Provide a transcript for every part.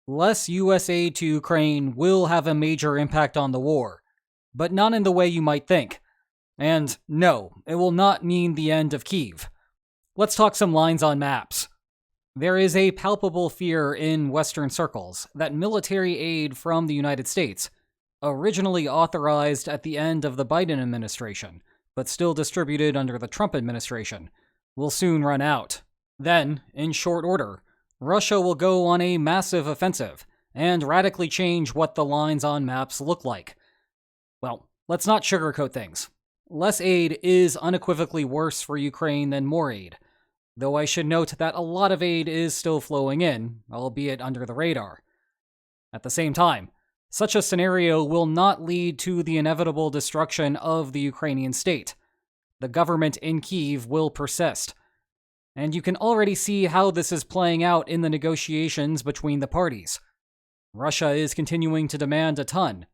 Less US aid to Ukraine will have a major impact on the war, but not in the way you might think. And no, it will not mean the end of Kyiv. Let's talk some lines on maps. There is a palpable fear in Western circles that military aid from the United States, originally authorized at the end of the Biden administration, but still distributed under the Trump administration, will soon run out. Then, in short order, Russia will go on a massive offensive and radically change what the lines on maps look like. Well, let's not sugarcoat things. Less aid is unequivocally worse for Ukraine than more aid, though I should note that a lot of aid is still flowing in, albeit under the radar. At the same time, such a scenario will not lead to the inevitable destruction of the Ukrainian state. The government in Kyiv will persist. And you can already see how this is playing out in the negotiations between the parties. Russia is continuing to demand a ton,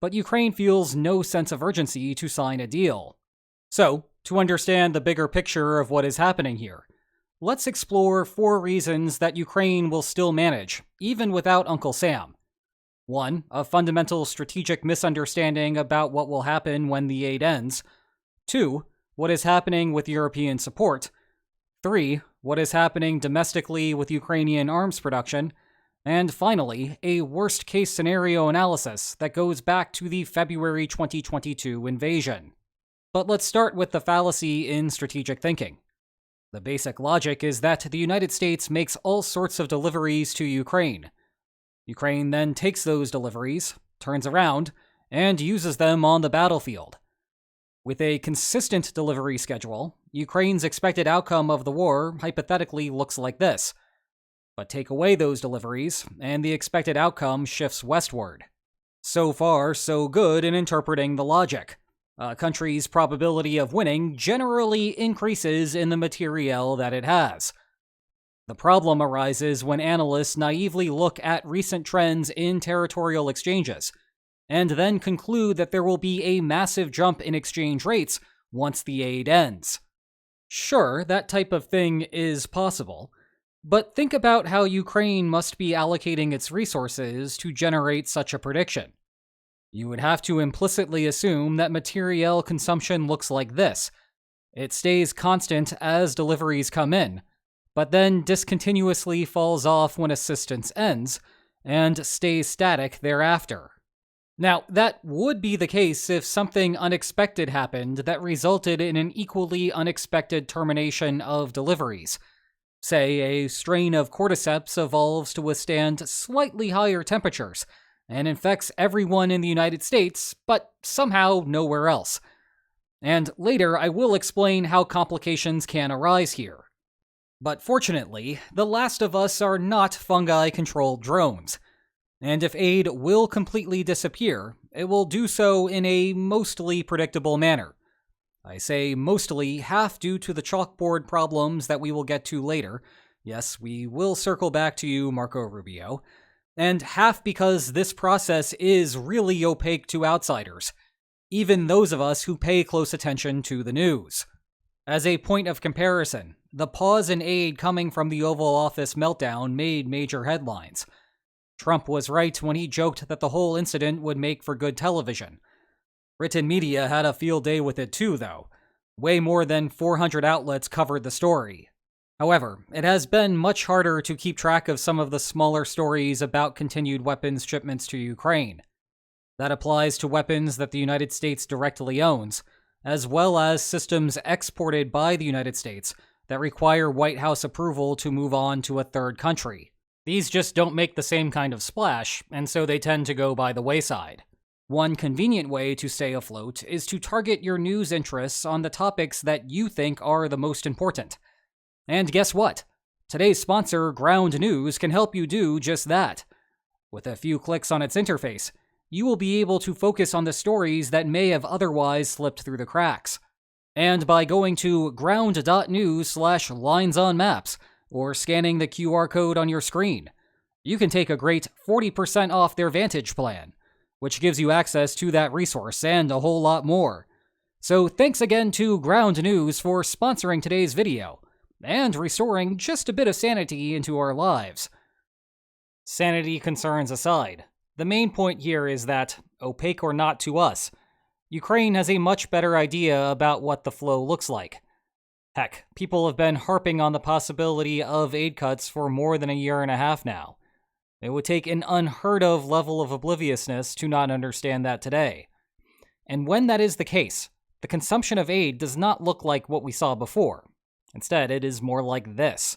but Ukraine feels no sense of urgency to sign a deal. So, to understand the bigger picture of what is happening here, let's explore 4 reasons that Ukraine will still manage, even without Uncle Sam. 1. A fundamental strategic misunderstanding about what will happen when the aid ends. 2. What is happening with European support. 3. What is happening domestically with Ukrainian arms production. And finally, a worst-case scenario analysis that goes back to the February 2022 invasion. But let's start with the fallacy in strategic thinking. The basic logic is that the United States makes all sorts of deliveries to Ukraine. Ukraine then takes those deliveries, turns around, and uses them on the battlefield. With a consistent delivery schedule, Ukraine's expected outcome of the war hypothetically looks like this. But take away those deliveries, and the expected outcome shifts westward. So far, so good in interpreting the logic. A country's probability of winning generally increases in the materiel that it has. The problem arises when analysts naively look at recent trends in territorial exchanges, and then conclude that there will be a massive jump in exchange rates once the aid ends. Sure, that type of thing is possible, but think about how Ukraine must be allocating its resources to generate such a prediction. You would have to implicitly assume that materiel consumption looks like this. It stays constant as deliveries come in, but then discontinuously falls off when assistance ends, and stays static thereafter. Now, that would be the case if something unexpected happened that resulted in an equally unexpected termination of deliveries. Say, a strain of cordyceps evolves to withstand slightly higher temperatures and infects everyone in the United States, but somehow nowhere else. And later, I will explain how complications can arise here. But fortunately, The Last of Us are not fungi-controlled drones. And if aid will completely disappear, it will do so in a mostly predictable manner. I say mostly half due to the chalkboard problems that we will get to later. Yes, we will circle back to you, Marco Rubio. And half because this process is really opaque to outsiders, even those of us who pay close attention to the news. As a point of comparison, the pause in aid coming from the Oval Office meltdown made major headlines. Trump was right when he joked that the whole incident would make for good television. Written media had a field day with it too, though. Way more than 400 outlets covered the story. However, it has been much harder to keep track of some of the smaller stories about continued weapons shipments to Ukraine. That applies to weapons that the United States directly owns, as well as systems exported by the United States that require White House approval to move on to a third country. These just don't make the same kind of splash, and so they tend to go by the wayside. One convenient way to stay afloat is to target your news interests on the topics that you think are the most important. And guess what? Today's sponsor, Ground News, can help you do just that. With a few clicks on its interface, you will be able to focus on the stories that may have otherwise slipped through the cracks. And by going to ground.news/linesonmaps, or scanning the QR code on your screen, you can take a great 40% off their Vantage plan, which gives you access to that resource and a whole lot more. So thanks again to Ground News for sponsoring today's video, and restoring just a bit of sanity into our lives. Sanity concerns aside, the main point here is that, opaque or not to us, Ukraine has a much better idea about what the flow looks like. Heck, people have been harping on the possibility of aid cuts for more than a year and a half now. It would take an unheard of level of obliviousness to not understand that today. And when that is the case, the consumption of aid does not look like what we saw before. Instead, it is more like this.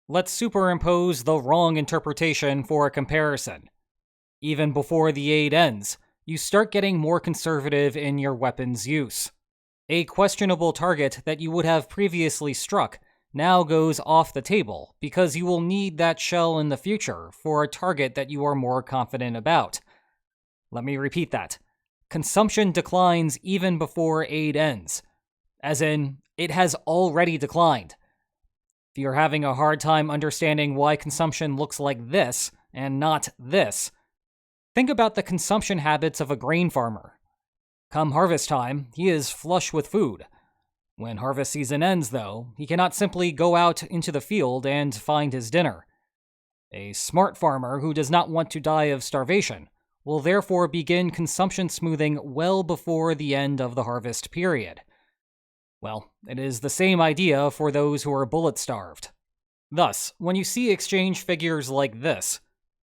Let's superimpose the wrong interpretation for a comparison. Even before the aid ends, you start getting more conservative in your weapons use. A questionable target that you would have previously struck now goes off the table because you will need that shell in the future for a target that you are more confident about. Let me repeat that. Consumption declines even before aid ends. As in, it has already declined. If you're having a hard time understanding why consumption looks like this and not this, think about the consumption habits of a grain farmer. Come harvest time, he is flush with food. When harvest season ends, though, he cannot simply go out into the field and find his dinner. A smart farmer who does not want to die of starvation will therefore begin consumption smoothing well before the end of the harvest period. Well, it is the same idea for those who are bullet-starved. Thus, when you see exchange figures like this,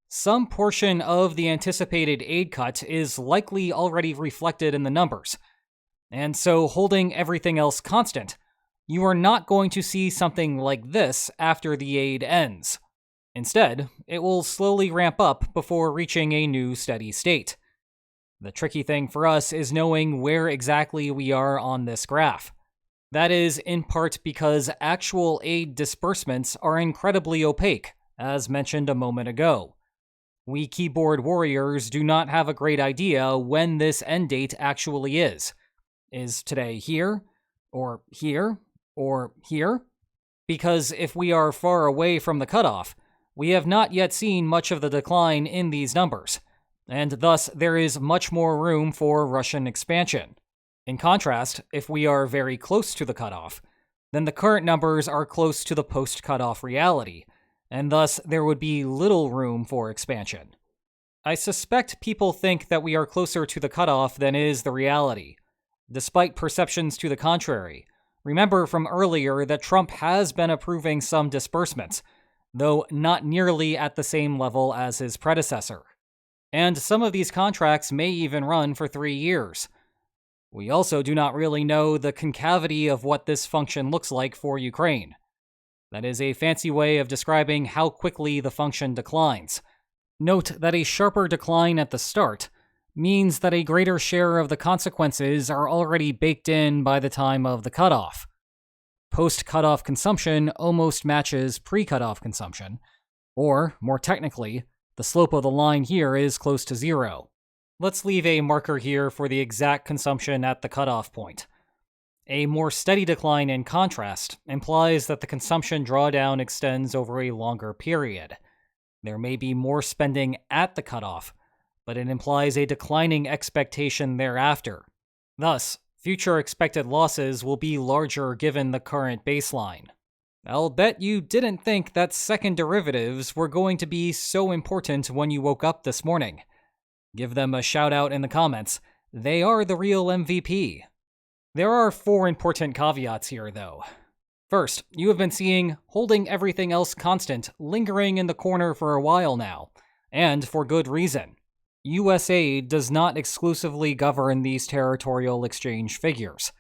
some portion of the anticipated aid cut is likely already reflected in the numbers. And so, holding everything else constant, you are not going to see something like this after the aid ends. Instead, it will slowly ramp up before reaching a new steady state. The tricky thing for us is knowing where exactly we are on this graph. That is in part because actual aid disbursements are incredibly opaque, as mentioned a moment ago. We keyboard warriors do not have a great idea when this end date actually is. Is today here? Or here? Or here? Because if we are far away from the cutoff, we have not yet seen much of the decline in these numbers, and thus there is much more room for Russian expansion. In contrast, if we are very close to the cutoff, then the current numbers are close to the post-cutoff reality, and thus there would be little room for expansion. I suspect people think that we are closer to the cutoff than is the reality. Despite perceptions to the contrary, remember from earlier that Trump has been approving some disbursements, though not nearly at the same level as his predecessor. And some of these contracts may even run for 3 years. We also do not really know the concavity of what this function looks like for Ukraine. That is a fancy way of describing how quickly the function declines. Note that a sharper decline at the start means that a greater share of the consequences are already baked in by the time of the cutoff. Post-cutoff consumption almost matches pre-cutoff consumption, or, more technically, the slope of the line here is close to 0. Let's leave a marker here for the exact consumption at the cutoff point. A more steady decline, in contrast, implies that the consumption drawdown extends over a longer period. There may be more spending at the cutoff, but it implies a declining expectation thereafter. Thus, future expected losses will be larger given the current baseline. I'll bet you didn't think that second derivatives were going to be so important when you woke up this morning. Give them a shout out in the comments. They are the real MVP. There are 4 important caveats here, though. First, you have been seeing holding everything else constant lingering in the corner for a while now, and for good reason. US aid does not exclusively govern these territorial exchange figures.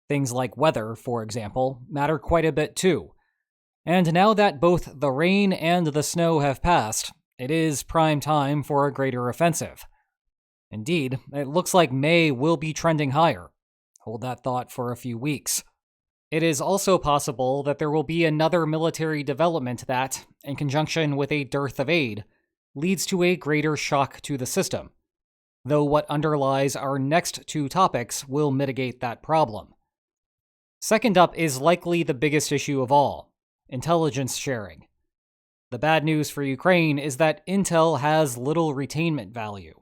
Things like weather, for example, matter quite a bit too. And now that both the rain and the snow have passed, it is prime time for a greater offensive. Indeed, it looks like May will be trending higher. Hold that thought for a few weeks. It is also possible that there will be another military development that, in conjunction with a dearth of aid, leads to a greater shock to the system, though what underlies our next 2 topics will mitigate that problem. Second up is likely the biggest issue of all: intelligence sharing. The bad news for Ukraine is that intel has little retainment value.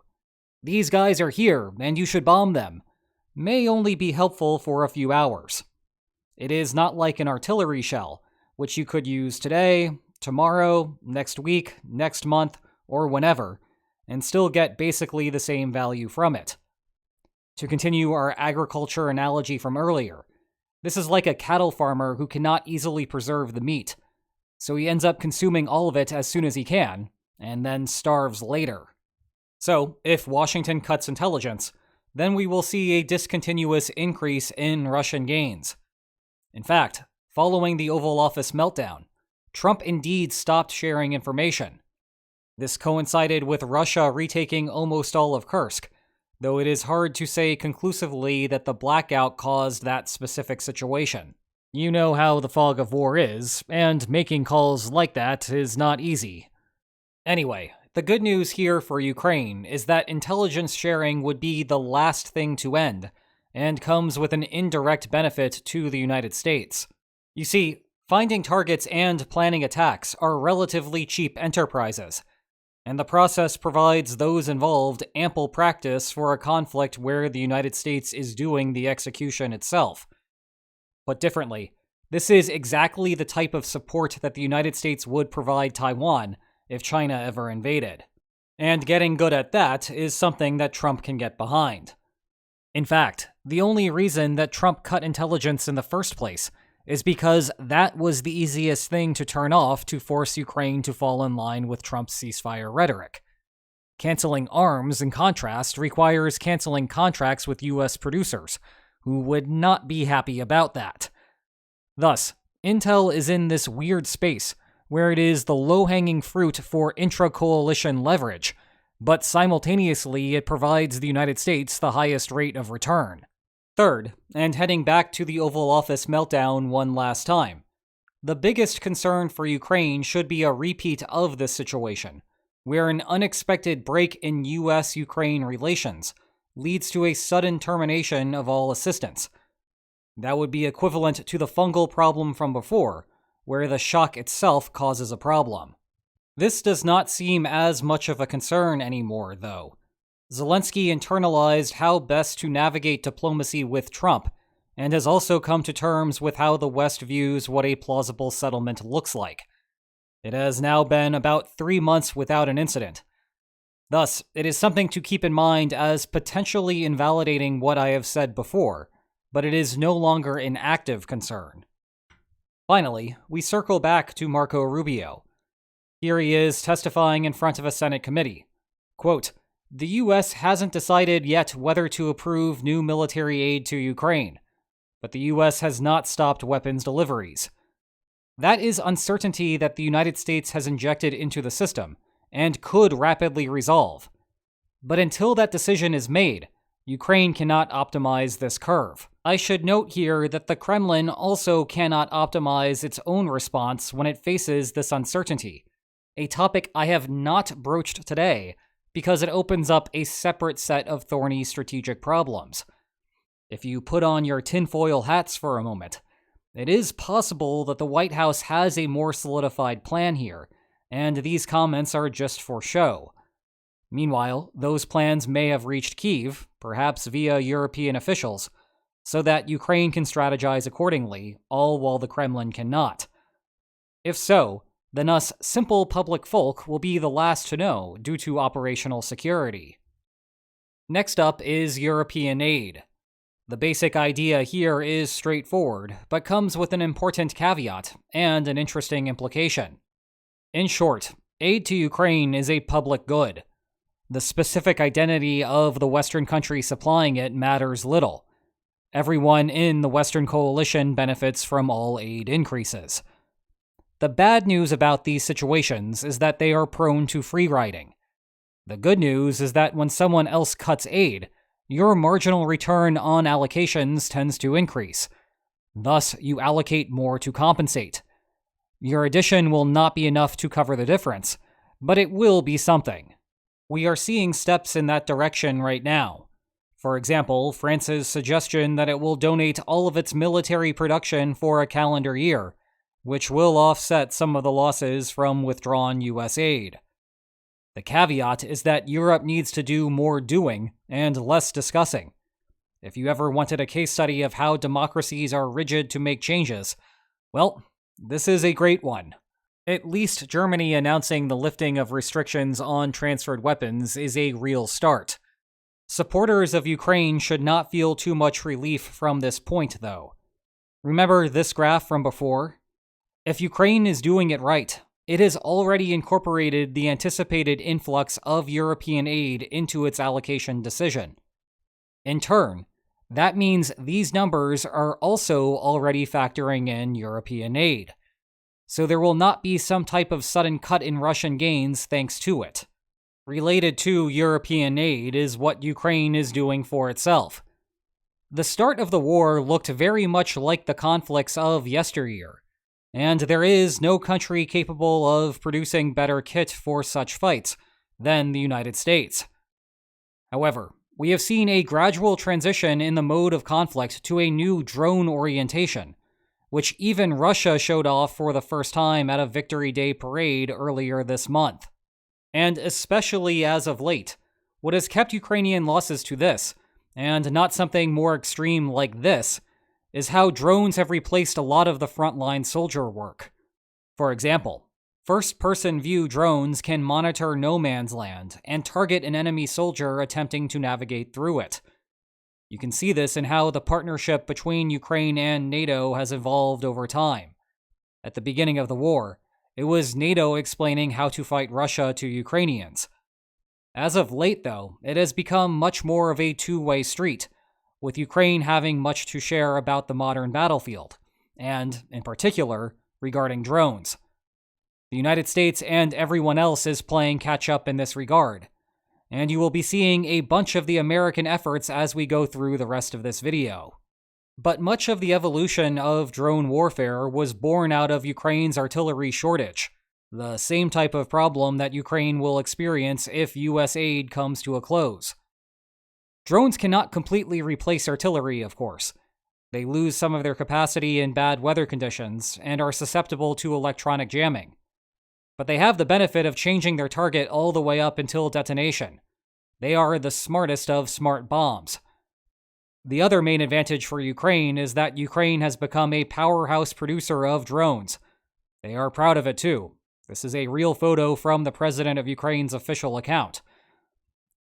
These guys are here, and you should bomb them, may only be helpful for a few hours. It is not like an artillery shell, which you could use today, tomorrow, next week, next month, or whenever, and still get basically the same value from it. To continue our agriculture analogy from earlier, this is like a cattle farmer who cannot easily preserve the meat, so he ends up consuming all of it as soon as he can, and then starves later. So, if Washington cuts intelligence, then we will see a discontinuous increase in Russian gains. In fact, following the Oval Office meltdown, Trump indeed stopped sharing information. This coincided with Russia retaking almost all of Kursk, though it is hard to say conclusively that the blackout caused that specific situation. You know how the fog of war is, and making calls like that is not easy. Anyway, the good news here for Ukraine is that intelligence sharing would be the last thing to end, and comes with an indirect benefit to the United States. You see, finding targets and planning attacks are relatively cheap enterprises, and the process provides those involved ample practice for a conflict where the United States is doing the execution itself. Put differently, this is exactly the type of support that the United States would provide Taiwan if China ever invaded. And getting good at that is something that Trump can get behind. In fact, the only reason that Trump cut intelligence in the first place is because that was the easiest thing to turn off to force Ukraine to fall in line with Trump's ceasefire rhetoric. Canceling arms, in contrast, requires canceling contracts with US producers, who would not be happy about that. Thus, Intel is in this weird space where it is the low-hanging fruit for intra-coalition leverage, but simultaneously it provides the United States the highest rate of return. Third, and heading back to the Oval Office meltdown one last time, the biggest concern for Ukraine should be a repeat of this situation, where an unexpected break in US-Ukraine relations leads to a sudden termination of all assistance. That would be equivalent to the fungal problem from before, where the shock itself causes a problem. This does not seem as much of a concern anymore, though. Zelensky internalized how best to navigate diplomacy with Trump, and has also come to terms with how the West views what a plausible settlement looks like. It has now been about 3 months without an incident. Thus, it is something to keep in mind as potentially invalidating what I have said before, but it is no longer an active concern. Finally, we circle back to Marco Rubio. Here he is testifying in front of a Senate committee. Quote, "The U.S. hasn't decided yet whether to approve new military aid to Ukraine, but the U.S. has not stopped weapons deliveries. That is uncertainty that the United States has injected into the system and could rapidly resolve. But until that decision is made, Ukraine cannot optimize this curve. I should note here that the Kremlin also cannot optimize its own response when it faces this uncertainty, a topic I have not broached today because it opens up a separate set of thorny strategic problems. If you put on your tinfoil hats for a moment, it is possible that the White House has a more solidified plan here, and these comments are just for show. Meanwhile, those plans may have reached Kyiv, perhaps via European officials, so that Ukraine can strategize accordingly, all while the Kremlin cannot. If so, then us simple public folk will be the last to know due to operational security. Next up is European aid. The basic idea here is straightforward, but comes with an important caveat and an interesting implication. In short, aid to Ukraine is a public good. The specific identity of the Western country supplying it matters little. Everyone in the Western coalition benefits from all aid increases. The bad news about these situations is that they are prone to free-riding. The good news is that when someone else cuts aid, your marginal return on allocations tends to increase. Thus, you allocate more to compensate. Your addition will not be enough to cover the difference, but it will be something. We are seeing steps in that direction right now. For example, France's suggestion that it will donate all of its military production for a calendar year, which will offset some of the losses from withdrawn US aid. The caveat is that Europe needs to do more doing and less discussing. If you ever wanted a case study of how democracies are rigid to make changes, well, this is a great one. At least Germany announcing the lifting of restrictions on transferred weapons is a real start. Supporters of Ukraine should not feel too much relief from this point, though. Remember this graph from before? If Ukraine is doing it right, it has already incorporated the anticipated influx of European aid into its allocation decision. In turn, that means these numbers are also already factoring in European aid. So there will not be some type of sudden cut in Russian gains thanks to it. Related to European aid is what Ukraine is doing for itself. The start of the war looked very much like the conflicts of yesteryear, and there is no country capable of producing better kit for such fights than the United States. However, we have seen a gradual transition in the mode of conflict to a new drone orientation, which even Russia showed off for the first time at a Victory Day parade earlier this month. And especially as of late, what has kept Ukrainian losses to this, and not something more extreme like this, is how drones have replaced a lot of the frontline soldier work. For example, first-person view drones can monitor no man's land and target an enemy soldier attempting to navigate through it. You can see this in how the partnership between Ukraine and NATO has evolved over time. At the beginning of the war, it was NATO explaining how to fight Russia to Ukrainians. As of late, though, it has become much more of a two-way street, with Ukraine having much to share about the modern battlefield, and, in particular, regarding drones. The United States and everyone else is playing catch-up in this regard, and you will be seeing a bunch of the American efforts as we go through the rest of this video. But much of the evolution of drone warfare was born out of Ukraine's artillery shortage, the same type of problem that Ukraine will experience if US aid comes to a close. Drones cannot completely replace artillery, of course. They lose some of their capacity in bad weather conditions and are susceptible to electronic jamming. But they have the benefit of changing their target all the way up until detonation. They are the smartest of smart bombs. The other main advantage for Ukraine is that Ukraine has become a powerhouse producer of drones. They are proud of it too. This is a real photo from the president of Ukraine's official account.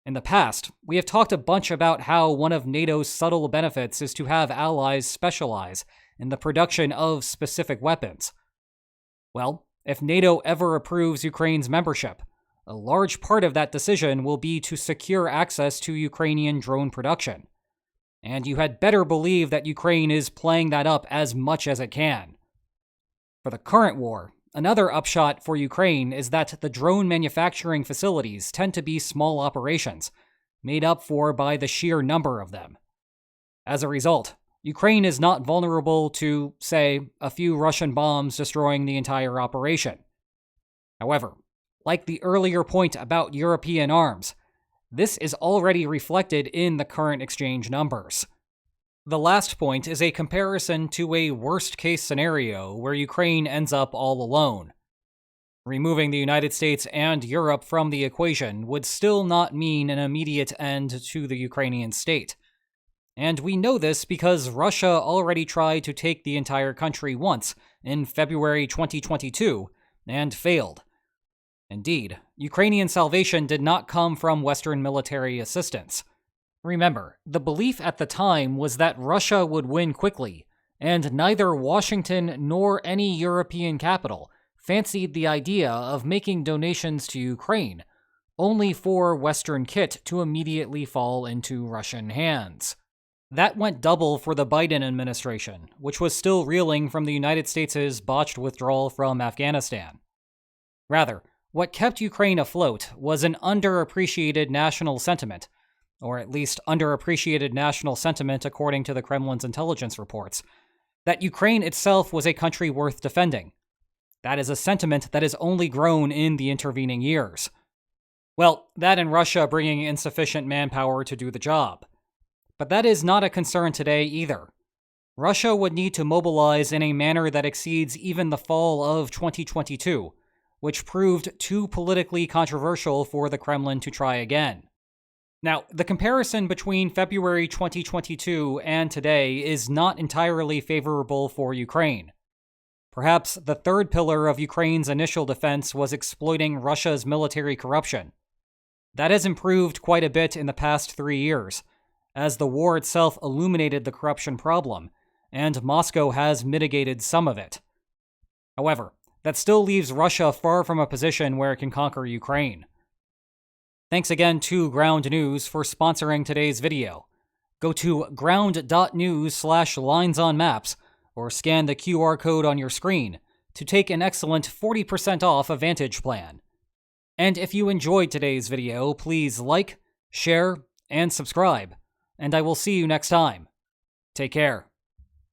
In the past, we have talked a bunch about how one of NATO's subtle benefits is to have allies specialize in the production of specific weapons. Well, if NATO ever approves Ukraine's membership, a large part of that decision will be to secure access to Ukrainian drone production. And you had better believe that Ukraine is playing that up as much as it can. For the current war, another upshot for Ukraine is that the drone manufacturing facilities tend to be small operations, made up for by the sheer number of them. As a result, Ukraine is not vulnerable to, say, a few Russian bombs destroying the entire operation. However, like the earlier point about European arms, this is already reflected in the current exchange numbers. The last point is a comparison to a worst-case scenario where Ukraine ends up all alone. Removing the United States and Europe from the equation would still not mean an immediate end to the Ukrainian state. And we know this because Russia already tried to take the entire country once in February 2022 and failed. Indeed, Ukrainian salvation did not come from Western military assistance. Remember, the belief at the time was that Russia would win quickly, and neither Washington nor any European capital fancied the idea of making donations to Ukraine, only for Western kit to immediately fall into Russian hands. That went double for the Biden administration, which was still reeling from the United States' botched withdrawal from Afghanistan. Rather, what kept Ukraine afloat was an underappreciated national sentiment, or at least underappreciated national sentiment according to the Kremlin's intelligence reports, that Ukraine itself was a country worth defending. That is a sentiment that has only grown in the intervening years. Well, that and Russia bringing insufficient manpower to do the job. But that is not a concern today either. Russia would need to mobilize in a manner that exceeds even the fall of 2022, which proved too politically controversial for the Kremlin to try again. Now, the comparison between February 2022 and today is not entirely favorable for Ukraine. Perhaps the third pillar of Ukraine's initial defense was exploiting Russia's military corruption. That has improved quite a bit in the past 3 years, as the war itself illuminated the corruption problem, and Moscow has mitigated some of it. However, that still leaves Russia far from a position where it can conquer Ukraine. Thanks again to Ground News for sponsoring today's video. Go to ground.news/linesonmaps or scan the QR code on your screen to take an excellent 40% off a Vantage plan. And if you enjoyed today's video, please like, share, and subscribe, and I will see you next time. Take care.